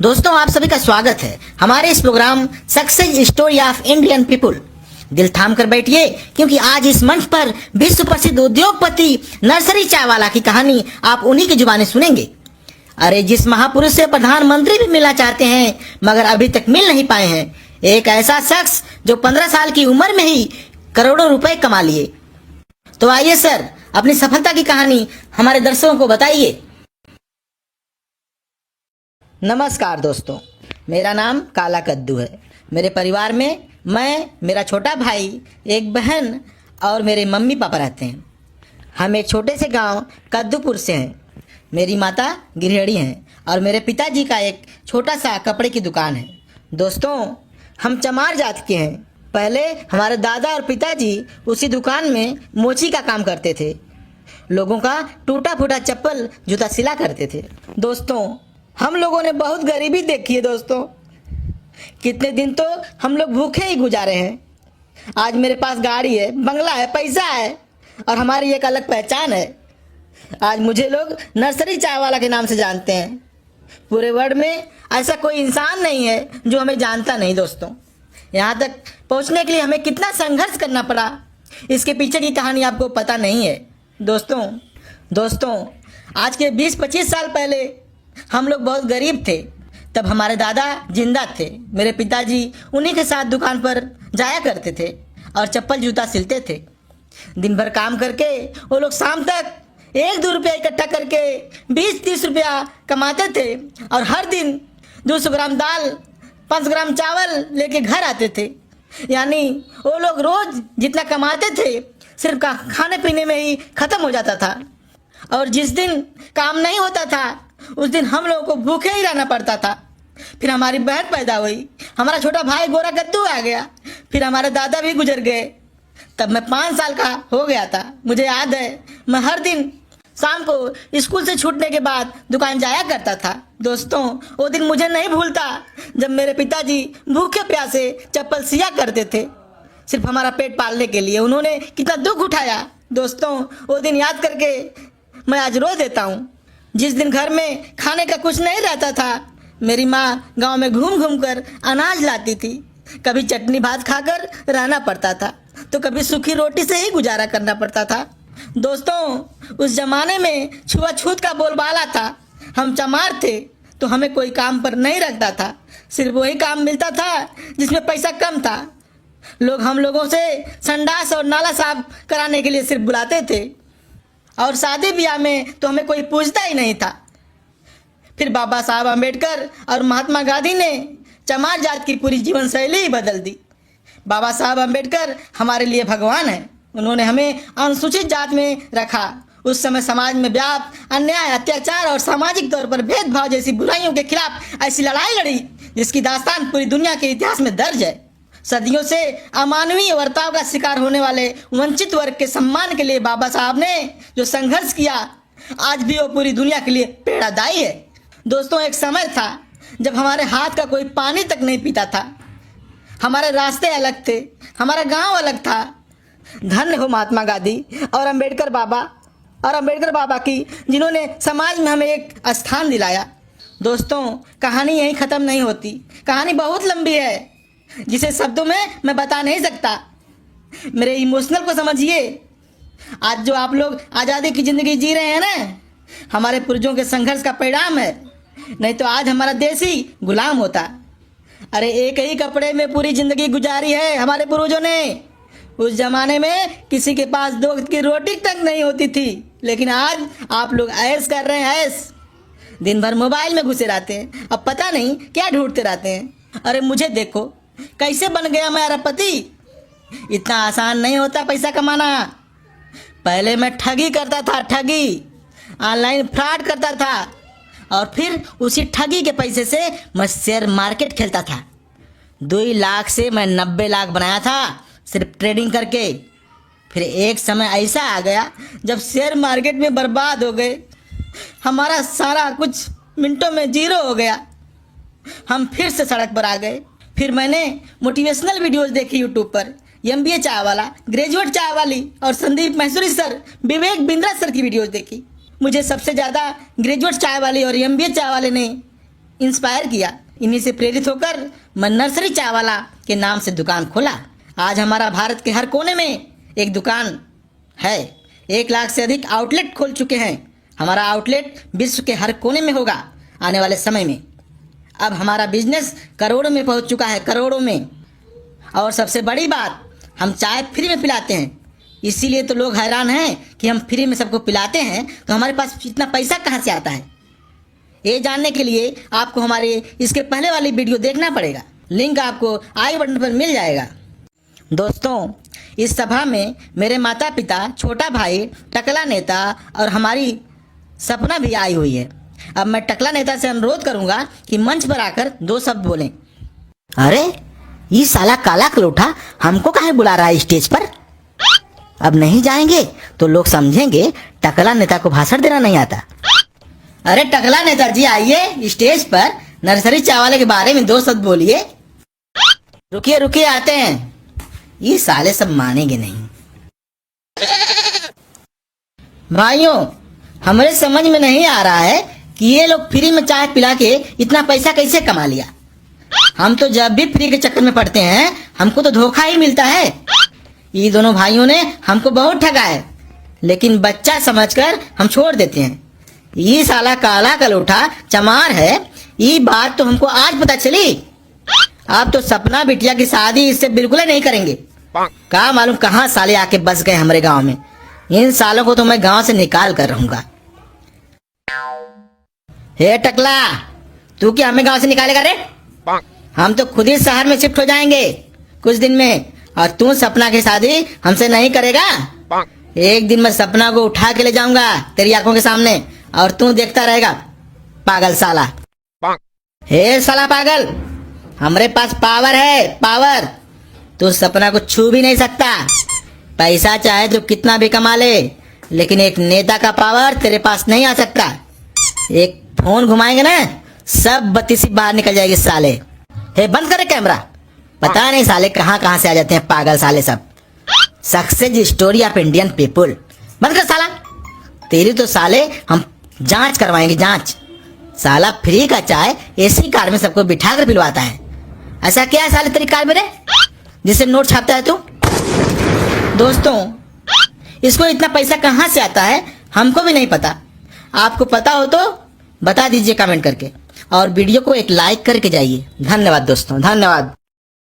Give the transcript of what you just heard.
दोस्तों, आप सभी का स्वागत है हमारे इस programme success story of Indian people. दिल थाम कर बैठिए, क्योंकि आज इस मंच पर विश्व प्रसिद्ध उद्योगपति नर्सरी चाय वाला की कहानी आप उन्हीं की जुबानी सुनेंगे। अरे, जिस महापुरुष से प्रधानमंत्री भी मिलना चाहते हैं मगर अभी तक मिल नहीं पाए हैं, एक ऐसा शख्स जो 15 साल की उम्र में ही करोड़ों रुपए कमा लिए। तो आइए सर, अपनी सफलता की कहानी हमारे दर्शकों को बताइए। नमस्कार दोस्तों, मेरा नाम काला कद्दू है। मेरे परिवार में मैं, मेरा छोटा भाई, एक बहन और मेरे मम्मी पापा रहते हैं। हम एक छोटे से गांव कद्दूपुर से हैं। मेरी माता गृहिणी हैं और मेरे पिताजी का एक छोटा सा कपड़े की दुकान है। दोस्तों, हम चमार जात के हैं। पहले हमारे दादा और पिताजी उसी दुकान में मोची का काम करते थे। लोगों का टूटा फूटा चप्पल जूता सिला करते थे। दोस्तों, हम लोगों ने बहुत गरीबी देखी है। दोस्तों, कितने दिन तो हम लोग भूखे ही गुजारे हैं। आज मेरे पास गाड़ी है, बंगला है, पैसा है और हमारी एक अलग पहचान है। आज मुझे लोग नर्सरी चाय वाला के नाम से जानते हैं। पूरे वर्ल्ड में ऐसा कोई इंसान नहीं है जो हमें जानता नहीं। दोस्तों, यहाँ तक पहुँचने के लिए हमें कितना संघर्ष करना पड़ा, इसके पीछे की कहानी आपको पता नहीं है। दोस्तों, आज के 20-25 साल पहले हम लोग बहुत गरीब थे। तब हमारे दादा जिंदा थे। मेरे पिताजी उन्हीं के साथ दुकान पर जाया करते थे और चप्पल जूता सिलते थे। दिन भर काम करके वो लोग शाम तक 1-2 रुपया इकट्ठा करके 20-30 रुपया कमाते थे और हर दिन 200 ग्राम दाल, 5 ग्राम चावल लेके घर आते थे। यानी वो लोग रोज जितना कमाते थे सिर्फ खाने पीने में ही खत्म हो जाता था। और जिस दिन काम नहीं होता था उस दिन हम लोगों को भूखे ही रहना पड़ता था। फिर हमारी बहन पैदा हुई, हमारा छोटा भाई गोरा कद्दू आ गया, फिर हमारे दादा भी गुजर गए। तब मैं 5 साल का हो गया था। मुझे याद है, मैं हर दिन शाम को स्कूल से छूटने के बाद दुकान जाया करता था। दोस्तों, वो दिन मुझे नहीं भूलता जब मेरे पिताजी भूखे प्यासे चप्पल सिया करते थे सिर्फ हमारा पेट पालने के लिए। उन्होंने कितना दुख उठाया। दोस्तों, वो दिन याद करके मैं आज रो देता हूँ। जिस दिन घर में खाने का कुछ नहीं रहता था, मेरी माँ गांव में घूम घूम कर अनाज लाती थी। कभी चटनी भात खाकर रहना पड़ता था तो कभी सूखी रोटी से ही गुजारा करना पड़ता था। दोस्तों, उस जमाने में छुआछूत का बोलबाला था। हम चमार थे तो हमें कोई काम पर नहीं रखता था। सिर्फ वही काम मिलता था जिसमें पैसा कम था। लोग हम लोगों से संडास और नाला साफ कराने के लिए सिर्फ बुलाते थे और शादी ब्याह में तो हमें कोई पूछता ही नहीं था। फिर बाबा साहब अम्बेडकर और महात्मा गांधी ने चमार जात की पूरी जीवन शैली ही बदल दी। बाबा साहब अम्बेडकर हमारे लिए भगवान हैं। उन्होंने हमें अनुसूचित जात में रखा। उस समय समाज में व्याप्त अन्याय, अत्याचार और सामाजिक तौर पर भेदभाव जैसी बुराइयों के खिलाफ ऐसी लड़ाई लड़ी जिसकी दास्तान पूरी दुनिया के इतिहास में दर्ज है। सदियों से अमानवीय बर्ताव का शिकार होने वाले वंचित वर्ग के सम्मान के लिए बाबा साहब ने जो संघर्ष किया, आज भी वो पूरी दुनिया के लिए प्रेरणादायी है। दोस्तों, एक समय था जब हमारे हाथ का कोई पानी तक नहीं पीता था। हमारे रास्ते अलग थे, हमारा गांव अलग था। धन्य हो महात्मा गांधी और अम्बेडकर बाबा की, जिन्होंने समाज में हमें एक स्थान दिलाया। दोस्तों, कहानी यहीं ख़त्म नहीं होती। कहानी बहुत लंबी है जिसे शब्दों में मैं बता नहीं सकता। मेरे इमोशनल को समझिए। आज जो आप लोग आज़ादी की ज़िंदगी जी रहे हैं ना, हमारे पूर्वजों के संघर्ष का परिणाम है। नहीं तो आज हमारा देश ही गुलाम होता। अरे, एक ही कपड़े में पूरी ज़िंदगी गुजारी है हमारे पूर्वजों ने। उस ज़माने में किसी के पास 2 वक्त की रोटी तक नहीं होती थी, लेकिन आज आप लोग ऐश कर रहे हैं। ऐश दिन भर मोबाइल में घुसे रहते हैं, अब पता नहीं क्या ढूंढते रहते हैं। अरे, मुझे देखो कैसे बन गया मैं अरबपति। इतना आसान नहीं होता पैसा कमाना। पहले मैं ठगी करता था, ठगी, ऑनलाइन फ्रॉड करता था और फिर उसी ठगी के पैसे से मैं शेयर मार्केट खेलता था। 2 लाख से मैं 90 लाख बनाया था सिर्फ ट्रेडिंग करके। फिर एक समय ऐसा आ गया जब शेयर मार्केट में बर्बाद हो गए। हमारा सारा कुछ मिनटों में जीरो हो गया। हम फिर से सड़क पर आ गए। फिर मैंने मोटिवेशनल वीडियोस देखी यूट्यूब पर। MBA चाय वाला, ग्रेजुएट चाय वाली और संदीप मैसूरी सर, विवेक बिंद्रा सर की वीडियोस देखी। मुझे सबसे ज़्यादा ग्रेजुएट चाय वाले और एमबीए चाय वाले ने इंस्पायर किया। इन्हीं से प्रेरित होकर मैं नर्सरी चाय वाला के नाम से दुकान खोला। आज हमारा भारत के हर कोने में एक दुकान है। 1 लाख से अधिक आउटलेट खोल चुके हैं। हमारा आउटलेट विश्व के हर कोने में होगा आने वाले समय में। अब हमारा बिजनेस करोड़ों में पहुंच चुका है, करोड़ों में। और सबसे बड़ी बात, हम चाय फ्री में पिलाते हैं। इसीलिए तो लोग हैरान हैं कि हम फ्री में सबको पिलाते हैं तो हमारे पास इतना पैसा कहाँ से आता है। ये जानने के लिए आपको हमारे इसके पहले वाली वीडियो देखना पड़ेगा। लिंक आपको आई बटन पर मिल जाएगा। दोस्तों, इस सभा में मेरे माता पिता, छोटा भाई, टकला नेता और हमारी सपना भी आई हुई है। अब मैं टकला नेता से अनुरोध करूंगा कि मंच पर आकर 2 शब्द बोलें। अरे ये साला काला कलोठा हमको काहे बुला रहा है स्टेज पर? अब नहीं जाएंगे तो लोग समझेंगे टकला नेता को भाषण देना नहीं आता। अरे टकला नेताजी आइए स्टेज पर, नर्सरी चाय वाले के बारे में 2 शब्द बोलिए। रुकिए रुकिए, आते हैं। ये साले सब मानेंगे नहीं। भाइयों, हमारे समझ में नहीं आ रहा है कि ये लोग फ्री में चाय पिला के इतना पैसा कैसे कमा लिया। हम तो जब भी फ्री के चक्कर में पड़ते हैं हमको तो धोखा ही मिलता है। ये दोनों भाइयों ने हमको बहुत ठगा है, लेकिन बच्चा समझकर हम छोड़ देते हैं। ये साला काला कलोठा चमार है, ये बात तो हमको आज पता चली। आप तो सपना बिटिया की शादी इससे बिल्कुल ही नहीं करेंगे। क्या मालूम कहाँ साले आके बस गए हमारे गांव में। इन सालों को तो मैं गांव से निकाल कर रहूंगा। हे टकला, तू क्या हमें गांव से निकालेगा रे? हम तो खुद ही शहर में शिफ्ट हो जाएंगे कुछ दिन में, और तू सपना की शादी हमसे नहीं करेगा। एक दिन मैं सपना को उठा के ले जाऊंगा तेरी आंखों के सामने और तू देखता रहेगा। पागल साला। हे साला पागल, हमारे पास पावर है, पावर। तू सपना को छू भी नहीं सकता। पैसा चाहे तो कितना भी कमा ले, लेकिन एक नेता का पावर तेरे पास नहीं आ सकता। एक फोन घुमाएंगे ना, सब बत्तीसी बाहर निकल जाएगी साले। हे बंद करे कैमरा। पता नहीं साले कहाँ कहाँ से आ जाते हैं पागल साले सब। Success story of Indian people. बंद कर साला। तेरी तो साले हम जांच करवाएंगे, जांच। साला फ्री का चाय एसी कार में सबको बिठा कर पिलवाता है। ऐसा क्या है साले तेरी कार में रे, जिससे नोट छापता है तू? दोस्तों, इसको इतना पैसा कहाँ से आता है हमको भी नहीं पता। आपको पता हो तो बता दीजिए कमेंट करके, और वीडियो को एक लाइक करके जाइए। धन्यवाद दोस्तों, धन्यवाद।